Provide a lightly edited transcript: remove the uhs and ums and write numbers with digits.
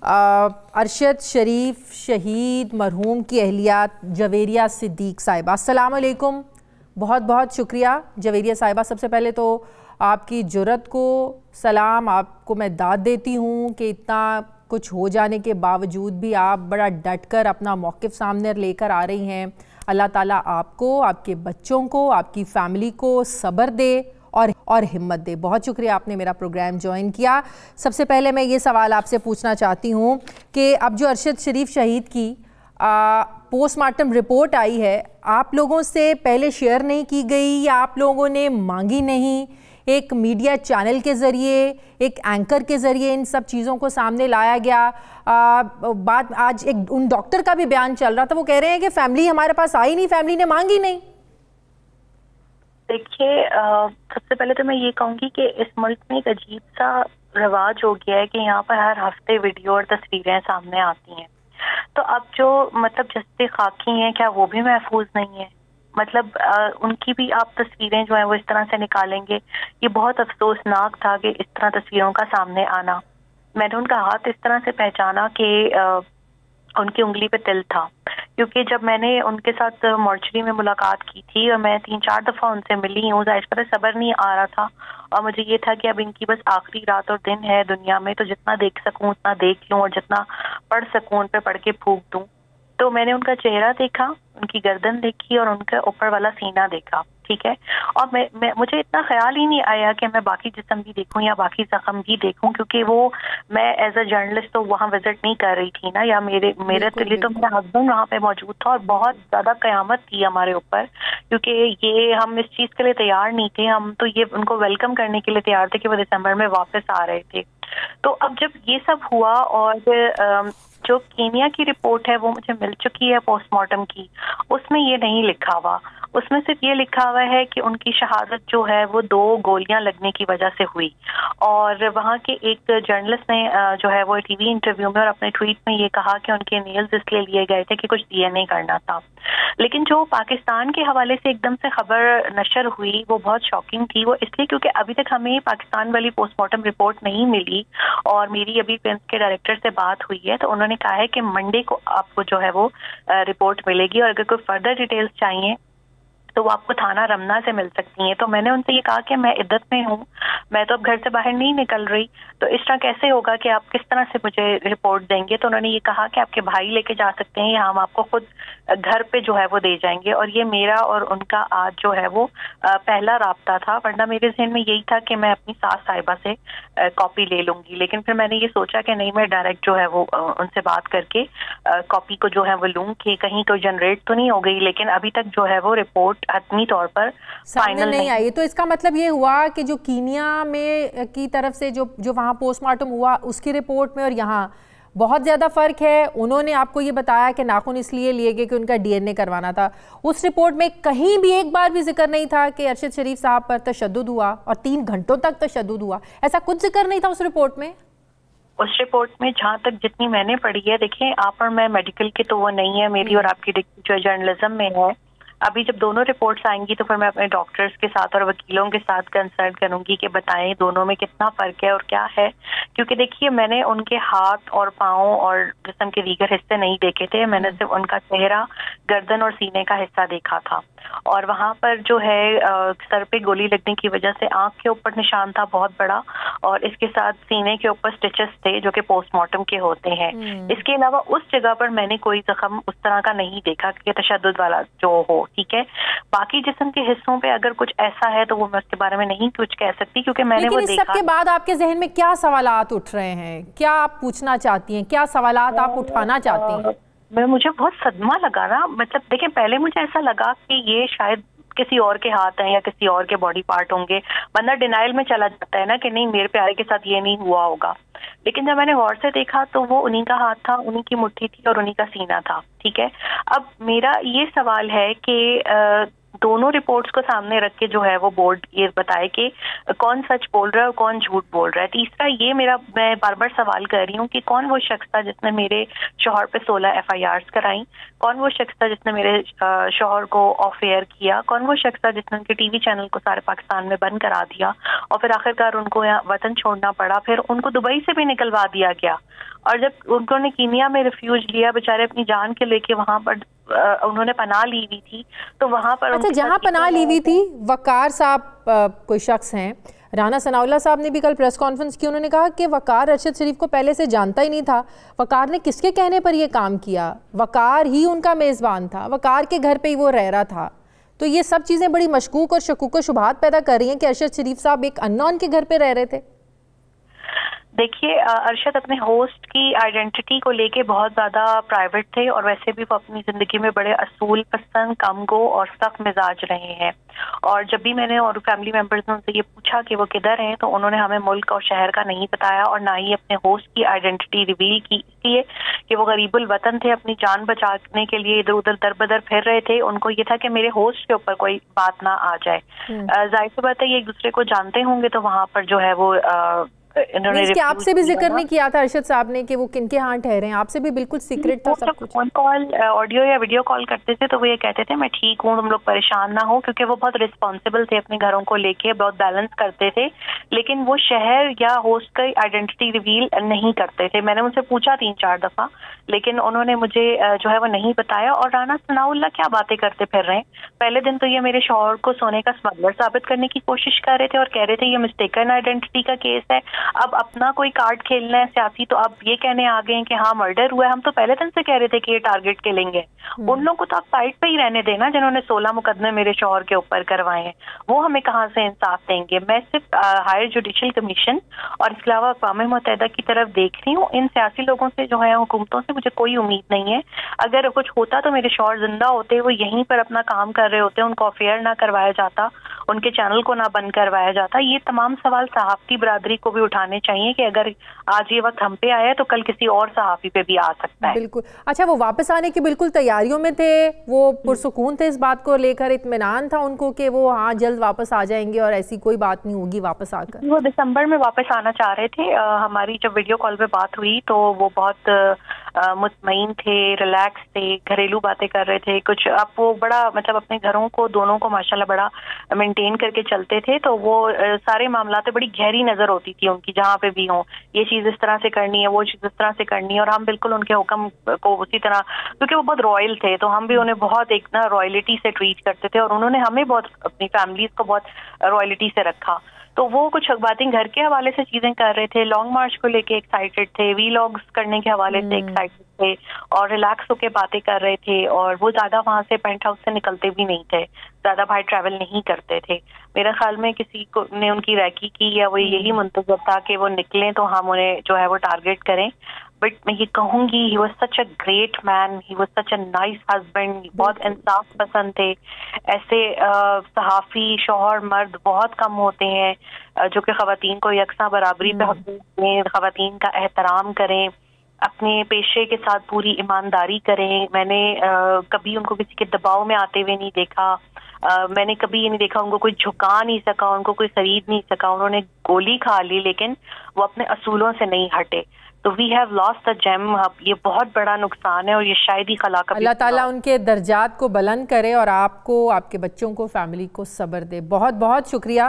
ارشد شریف شہید مرحوم کی اہلیہ جویریہ صدیق صاحبہ، السلام علیکم. بہت بہت شکریہ جویریہ صاحبہ. سب سے پہلے تو آپ کی جرأت کو سلام، آپ کو میں داد دیتی ہوں کہ اتنا کچھ ہو جانے کے باوجود بھی آپ بڑا ڈٹ کر اپنا موقف سامنے لے کر آ رہی ہیں. اللہ تعالیٰ آپ کو، آپ کے بچوں کو، آپ کی فیملی کو صبر دے اور ہمت دے. بہت شکریہ آپ نے میرا پروگرام جوائن کیا. سب سے پہلے میں یہ سوال آپ سے پوچھنا چاہتی ہوں کہ اب جو ارشد شریف شہید کی پوسٹ مارٹم رپورٹ آئی ہے، آپ لوگوں سے پہلے شیئر نہیں کی گئی یا آپ لوگوں نے مانگی نہیں؟ ایک میڈیا چینل کے ذریعے، ایک اینکر کے ذریعے ان سب چیزوں کو سامنے لایا گیا. بات آج ایک ان ڈاکٹر کا بھی بیان چل رہا تھا، وہ کہہ رہے ہیں کہ فیملی ہمارے پاس آئی نہیں، فیملی نے مانگی نہیں. دیکھیے، سب سے پہلے تو میں یہ کہوں گی کہ اس ملک میں ایک عجیب سا رواج ہو گیا ہے کہ یہاں پر ہر ہفتے ویڈیو اور تصویریں سامنے آتی ہیں. تو اب جو جستے خاکی ہیں، کیا وہ بھی محفوظ نہیں ہے؟ ان کی بھی آپ تصویریں جو ہیں وہ اس طرح سے نکالیں گے. یہ بہت افسوسناک تھا کہ اس طرح تصویروں کا سامنے آنا. میں نے ان کا ہاتھ اس طرح سے پہچانا کہ ان کی انگلی پہ تل تھا، کیونکہ جب میں نے ان کے ساتھ مورچری میں ملاقات کی تھی اور میں 3-4 دفعہ ان سے ملی ہوں، ظاہر پر صبر نہیں آ رہا تھا اور مجھے یہ تھا کہ اب ان کی بس آخری رات اور دن ہے دنیا میں، تو جتنا دیکھ سکوں اتنا دیکھ لوں اور جتنا پڑھ سکوں ان پہ پڑھ کے پھونک دوں. تو میں نے ان کا چہرہ دیکھا، ان کی گردن دیکھی اور ان کا اوپر والا سینہ دیکھا، ٹھیک ہے. اور مجھے اتنا خیال ہی نہیں آیا کہ میں باقی جسم بھی دیکھوں یا باقی زخم بھی دیکھوں، کیونکہ وہ میں ایز اے جرنلسٹ تو وہاں وزٹ نہیں کر رہی تھی نا، یا میرے لیے تو میرا ہسبینڈ وہاں پہ موجود تھا اور بہت زیادہ قیامت تھی ہمارے اوپر، کیونکہ یہ ہم اس چیز کے لیے تیار نہیں تھے. ہم تو یہ ان کو ویلکم کرنے کے لیے تیار تھے کہ وہ دسمبر میں واپس آ رہے تھے. تو اب جب یہ سب ہوا اور جو کینیا کی رپورٹ ہے وہ مجھے مل چکی ہے پوسٹ مارٹم کی، اس میں یہ نہیں لکھا ہوا. اس میں صرف یہ لکھا ہوا ہے کہ ان کی شہادت جو ہے وہ 2 گولیاں لگنے کی وجہ سے ہوئی. اور وہاں کے ایک جرنلسٹ نے جو ہے وہ ٹی وی انٹرویو میں اور اپنے ٹویٹ میں یہ کہا کہ ان کے نیلز اس لیے لیے گئے تھے کہ کچھ DNA کرنا تھا. لیکن جو پاکستان کے حوالے سے ایک دم سے خبر نشر ہوئی وہ بہت شاکنگ تھی. وہ اس لیے کیونکہ ابھی تک ہمیں پاکستان والی پوسٹ مارٹم رپورٹ نہیں ملی، اور میری ابھی پرنس کے ڈائریکٹر سے بات ہوئی ہے تو انہوں نے کہا ہے کہ منڈے کو آپ کو جو ہے وہ رپورٹ ملے گی، اور اگر کوئی فردر ڈیٹیلز چاہیے تو وہ آپ کو تھانہ رمنا سے مل سکتی ہیں. تو میں نے ان سے یہ کہا کہ میں عدت میں ہوں، میں تو اب گھر سے باہر نہیں نکل رہی، تو اس طرح کیسے ہوگا کہ آپ کس طرح سے مجھے رپورٹ دیں گے؟ تو انہوں نے یہ کہا کہ آپ کے بھائی لے کے جا سکتے ہیں یا ہم آپ کو خود گھر پہ جو ہے وہ دے جائیں گے. اور یہ میرا اور ان کا آج جو ہے وہ پہلا رابطہ تھا، ورنہ میرے ذہن میں یہی تھا کہ میں اپنی ساس صاحبہ سے کاپی لے لوں گی. لیکن پھر میں نے یہ سوچا کہ نہیں، میں ڈائریکٹ جو ہے وہ ان سے بات کر کے کاپی کو جو ہے وہ لوں کہ کہیں کوئی جنریٹ تو نہیں ہو گئی. لیکن ابھی تک جو ہے وہ رپورٹ حتمی طور پر سامنے نہیں آئی. تو اس کا مطلب یہ ہوا کہ جو کینیا میں کی طرف سے جو وہاں پوسٹ مارٹم ہوا اس کی رپورٹ میں اور یہاں بہت زیادہ فرق ہے. انہوں نے آپ کو یہ بتایا کہ ناخن اس لیے لیے گئے کہ ان کا DNA کروانا تھا. اس رپورٹ میں کہیں بھی ایک بار بھی ذکر نہیں تھا کہ ارشد شریف صاحب پر تشدد ہوا اور 3 گھنٹوں تک تشدد ہوا. ایسا کچھ ذکر نہیں تھا اس رپورٹ میں. اس رپورٹ میں جہاں تک جتنی میں نے پڑھی ہے، دیکھیں آپ اور میں میڈیکل کی تو وہ نہیں ہے، میری اور آپ کی جو جرنلزم میں ہے. ابھی جب دونوں رپورٹس آئیں گی تو پھر میں اپنے ڈاکٹرز کے ساتھ اور وکیلوں کے ساتھ کنسلٹ کروں گی کہ بتائیں دونوں میں کتنا فرق ہے اور کیا ہے. کیونکہ دیکھیے میں نے ان کے ہاتھ اور پاؤں اور جسم کے دیگر حصے نہیں دیکھے تھے، میں نے صرف ان کا چہرہ، گردن اور سینے کا حصہ دیکھا تھا. اور وہاں پر جو ہے سر پہ گولی لگنے کی وجہ سے آنکھ کے اوپر نشان تھا بہت بڑا، اور اس کے ساتھ سینے کے اوپر سٹچز تھے جو کہ پوسٹ مارٹم کے ہوتے ہیں. اس کے علاوہ اس جگہ پر میں نے کوئی زخم اس طرح کا نہیں دیکھا کہ تشدد والا جو ہو، ٹھیک ہے. باقی جسم کے حصوں پہ اگر کچھ ایسا ہے تو وہ میں اس کے بارے میں نہیں کچھ کہہ سکتی، کیونکہ میں نے وہ دیکھا. لیکن اس سب کے بعد آپ کے ذہن میں کیا سوالات اٹھ رہے ہیں؟ کیا آپ پوچھنا چاہتی ہیں؟ کیا سوالات آپ اٹھانا چاہتی ہیں؟ مجھے بہت صدمہ لگا نا. دیکھیں پہلے مجھے ایسا لگا کہ یہ شاید کسی اور کے ہاتھ ہیں یا کسی اور کے باڈی پارٹ ہوں گے. بندہ ڈینائل میں چلا جاتا ہے نا کہ نہیں میرے پیارے کے ساتھ یہ نہیں ہوا ہوگا. لیکن جب میں نے غور سے دیکھا تو وہ انہی کا ہاتھ تھا، انہی کی مٹھی تھی اور انہی کا سینہ تھا، ٹھیک ہے. اب میرا یہ سوال ہے کہ دونوں رپورٹس کو سامنے رکھ کے جو ہے وہ بورڈ یہ بتائے کہ کون سچ بول رہا ہے اور کون جھوٹ بول رہا ہے. تیسرا یہ میں بار بار سوال کر رہی ہوں کہ کون وہ شخص تھا جس نے میرے شوہر پہ 16 FIRs کرائیں, کون وہ شخص تھا جس نے میرے شوہر کو آف ایئر کیا, کون وہ شخص تھا جس نے ان کے TV چینل کو سارے پاکستان میں بند کرا دیا اور پھر آخرکار ان کو وطن چھوڑنا پڑا, پھر ان کو دبئی سے بھی نکلوا دیا گیا. اور جب انہوں نے کینیا میں ریفیوج لیا بیچارے اپنی جان کے لے کے, وہاں پر انہوں نے پناہ لی ہوئی تھی, تو وہاں پر اچھا جہاں پناہ لی ہوئی تھی وقار صاحب کوئی شخص ہیں, رانا ثناء اللہ صاحب نے بھی کل پریس کانفرنس کی, انہوں نے کہا کہ وقار ارشد شریف کو پہلے سے جانتا ہی نہیں تھا. وقار نے کس کے کہنے پر یہ کام کیا؟ وقار ہی ان کا میزبان تھا, وقار کے گھر پہ ہی وہ رہ رہا تھا. تو یہ سب چیزیں بڑی مشکوک اور شکوک و شبہات پیدا کر رہی ہیں کہ ارشد شریف صاحب ایک انون کے گھر پہ رہ رہے تھے. دیکھیے ارشد اپنے ہوسٹ کی آئیڈینٹی کو لے کے بہت زیادہ پرائیویٹ تھے, اور ویسے بھی وہ اپنی زندگی میں بڑے اصول پسند, کم گو اور سخت مزاج رہے ہیں. اور جب بھی میں نے اور فیملی ممبرز نے ان سے یہ پوچھا کہ وہ کدھر ہیں, تو انہوں نے ہمیں ملک اور شہر کا نہیں بتایا, اور نہ ہی اپنے ہوسٹ کی آئیڈینٹی ریویل کی, اس لیے کہ وہ غریب الوطن تھے, اپنی جان بچانے کے لیے ادھر ادھر در بدر پھر رہے تھے. ان کو یہ تھا کہ میرے ہوسٹ کے اوپر کوئی بات نہ آ جائے. ظاہر سی بات ہے یہ ایک دوسرے کو جانتے ہوں گے, تو وہاں پر جو ہے وہ آپ سے بھی ذکر نہیں کیا تھا ارشد صاحب نے کہ وہ کن کے ہاں ٹھہرے ہیں؟ آپ سے بھی بالکل سیکرٹ تھا سب کچھ. فون کال آڈیو یا ویڈیو کال کرتے تھے تو وہ یہ کہتے تھے میں ٹھیک ہوں, تم لوگ پریشان نہ ہو, کیونکہ وہ بہت رسپانسبل تھے اپنے گھروں کو لے کے, بہت بیلنس کرتے تھے, لیکن وہ شہر یا ہوسٹ کا آئیڈینٹی ریویل نہیں کرتے تھے. میں نے ان سے پوچھا 3-4 دفعہ, لیکن انہوں نے مجھے جو ہے وہ نہیں بتایا. اور رانا ثناء اللہ کیا باتیں کرتے پھر رہے ہیں. پہلے دن تو یہ میرے شوہر کو سونے کا اسمگلر ثابت کرنے کی کوشش کر رہے تھے اور کہہ رہے تھے یہ مسٹیکن آئیڈینٹی کا کیس ہے, اب اپنا کوئی کارڈ کھیلنا ہے سیاسی, تو اب یہ کہنے آ گئے ہیں کہ ہاں مرڈر ہوا ہے. ہم تو پہلے دن سے کہہ رہے تھے کہ یہ ٹارگٹ کلنگ ہے. ان لوگوں کو تو آپ سائڈ پہ ہی رہنے دینا جنہوں نے 16 مقدمے میرے شوہر کے اوپر کروائے ہیں, وہ ہمیں کہاں سے انصاف دیں گے. میں صرف ہائر جوڈیشل کمیشن اور اس کے علاوہ اقوام متحدہ کی طرف دیکھ رہی ہوں. ان سیاسی لوگوں سے جو ہے حکومتوں سے مجھے کوئی امید نہیں ہے. اگر کچھ ہوتا تو میرے شوہر زندہ ہوتے, وہ یہیں پر اپنا کام کر رہے ہوتے, ان کو افیئر نہ کروایا جاتا, ان کے چینل کو نہ بند کروایا جاتا. یہ تمام سوال صحافتی برادری کو بھی اٹھانے چاہیے کہ اگر آج یہ وقت ہم پہ آیا ہے تو کل کسی اور صحافی پہ بھی آ سکتا ہے. بالکل. اچھا وہ واپس آنے کی بالکل تیاریوں میں تھے, وہ پرسکون تھے اس بات کو لے کر, اطمینان تھا ان کو کہ وہ ہاں جلد واپس آ جائیں گے اور ایسی کوئی بات نہیں ہوگی واپس آ کر؟ وہ دسمبر میں واپس آنا چاہ رہے تھے. ہماری جب ویڈیو کال پہ بات ہوئی تو وہ بہت مطمئن تھے, ریلیکس تھے, گھریلو باتیں کر رہے تھے کچھ. اب وہ بڑا مطلب اپنے گھروں کو دونوں کو ماشاءاللہ بڑا مینٹین کر کے چلتے تھے, تو وہ سارے معاملات بڑی گہری نظر ہوتی تھی ان کی, جہاں پہ بھی ہوں یہ چیز اس طرح سے کرنی ہے, وہ چیز اس طرح سے کرنی ہے, اور ہم بالکل ان کے حکم کو اسی طرح, کیونکہ وہ بہت رائل تھے تو ہم بھی انہیں بہت ایک نا رائلٹی سے ٹریٹ کرتے تھے, اور انہوں نے ہمیں بہت اپنی فیملیز کو بہت رائلٹی سے رکھا. تو وہ کچھ باتیں گھر کے حوالے سے چیزیں کر رہے تھے, لانگ مارچ کو لے کے ایکسائٹیڈ تھے, وی لاگز کرنے کے حوالے سے ایکسائٹیڈ تھے, اور ریلیکس ہو کے باتیں کر رہے تھے. اور وہ زیادہ وہاں سے پینٹ ہاؤس سے نکلتے بھی نہیں تھے, زیادہ باہر ٹریول نہیں کرتے تھے. میرے خیال میں کسی کو نے ان کی ریکی کی یا وہ یہی منتظر تھا کہ وہ نکلیں تو ہم انہیں جو ہے وہ ٹارگٹ کریں. بٹ میں یہ کہوں گی he was such a great man, he was such a nice husband, بہت انصاف پسند تھے. ایسے صحافی شوہر مرد بہت کم ہوتے ہیں جو کہ خواتین کو یکساں برابری پہ حقوق دیں, خواتین کا احترام کریں, اپنے پیشے کے ساتھ پوری ایمانداری کریں. میں نے کبھی ان کو کسی کے دباؤ میں آتے ہوئے نہیں دیکھا, میں نے کبھی یہ نہیں دیکھا ان کو کوئی جھکا نہیں سکا, ان کو کوئی خرید نہیں سکا. انہوں نے گولی کھا لی لیکن وہ اپنے اصولوں سے نہیں ہٹے. تو وی ہیو لاسٹ اے جیم. یہ بہت بڑا نقصان ہے, اور یہ شاید ہی خلا کا. اللہ تعالیٰ ان کے درجات کو بلند کرے اور آپ کو, آپ کے بچوں کو, فیملی کو صبر دے. بہت بہت شکریہ.